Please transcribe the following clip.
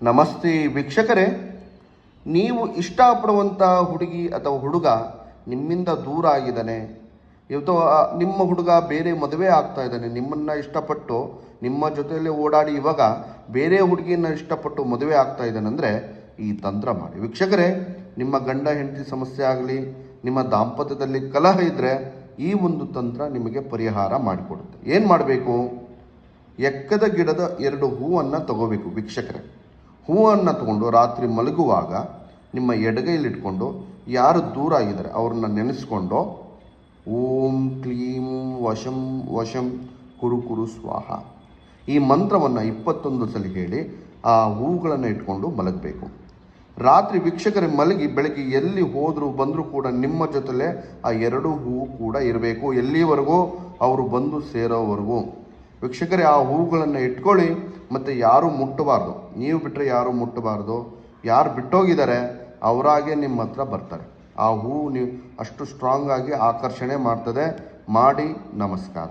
ನಮಸ್ತೆ ವೀಕ್ಷಕರೇ, ನೀವು ಇಷ್ಟಪಡುವಂಥ ಹುಡುಗಿ ಅಥವಾ ಹುಡುಗ ನಿಮ್ಮಿಂದ ದೂರ ಆಗಿದ್ದಾನೆ, ಇವತ್ತು ನಿಮ್ಮ ಹುಡುಗ ಬೇರೆ ಮದುವೆ ಆಗ್ತಾ ಇದ್ದಾನೆ, ನಿಮ್ಮನ್ನು ಇಷ್ಟಪಟ್ಟು ನಿಮ್ಮ ಜೊತೆಯಲ್ಲಿ ಓಡಾಡಿ ಇವಾಗ ಬೇರೆ ಹುಡುಗಿಯನ್ನು ಇಷ್ಟಪಟ್ಟು ಮದುವೆ ಆಗ್ತಾ ಇದ್ದಾನೆ ಅಂದರೆ ಈ ತಂತ್ರ ಮಾಡಿ. ವೀಕ್ಷಕರೇ, ನಿಮ್ಮ ಗಂಡ ಹೆಂಡತಿ ಸಮಸ್ಯೆ ಆಗಲಿ, ನಿಮ್ಮ ದಾಂಪತ್ಯದಲ್ಲಿ ಕಲಹ ಇದ್ದರೆ ಈ ಒಂದು ತಂತ್ರ ನಿಮಗೆ ಪರಿಹಾರ ಮಾಡಿಕೊಡುತ್ತೆ. ಏನು ಮಾಡಬೇಕು? ಎಕ್ಕದ ಗಿಡದ 2 ಹೂವನ್ನು ತಗೋಬೇಕು. ವೀಕ್ಷಕರೇ, ಹೂವನ್ನು ತಗೊಂಡು ರಾತ್ರಿ ಮಲಗುವಾಗ ನಿಮ್ಮ ಎಡಗೈಲಿಟ್ಕೊಂಡು ಯಾರು ದೂರ ಆಗಿದ್ದಾರೆ ಅವ್ರನ್ನ ನೆನೆಸ್ಕೊಂಡು ಓಂ ಕ್ಲೀಂ ವಶಂ ವಶಂ ಕುರು ಕುರು ಸ್ವಾಹ ಈ ಮಂತ್ರವನ್ನು 21 ಸಲ ಹೇಳಿ ಆ ಹೂಗಳನ್ನು ಇಟ್ಕೊಂಡು ಮಲಗಬೇಕು. ರಾತ್ರಿ ವೀಕ್ಷಕರೇ ಮಲಗಿ ಬೆಳಗ್ಗೆ ಎಲ್ಲಿ ಹೋದರೂ ಬಂದರೂ ಕೂಡ ನಿಮ್ಮ ಜೊತೆಲೇ ಆ 2 ಹೂವು ಕೂಡ ಇರಬೇಕು, ಎಲ್ಲಿವರೆಗೂ ಅವರು ಬಂದು ಸೇರೋವರೆಗೂ. ವೀಕ್ಷಕರೇ, ಆ ಹೂಗಳನ್ನು ಇಟ್ಕೊಳ್ಳಿ, ಮತ್ತು ಯಾರೂ ಮುಟ್ಟಬಾರ್ದು. ನೀವು ಬಿಟ್ಟರೆ ಯಾರೂ ಮುಟ್ಟಬಾರ್ದು. ಯಾರು ಬಿಟ್ಟೋಗಿದ್ದಾರೆ ಅವರಾಗೆ ನಿಮ್ಮ ಹತ್ರ ಬರ್ತಾರೆ. ಆ ಹೂವು ನೀವು ಅಷ್ಟು ಸ್ಟ್ರಾಂಗ್ ಆಗಿ ಆಕರ್ಷಣೆ ಮಾಡ್ತದೆ. ಮಾಡಿ. ನಮಸ್ಕಾರ.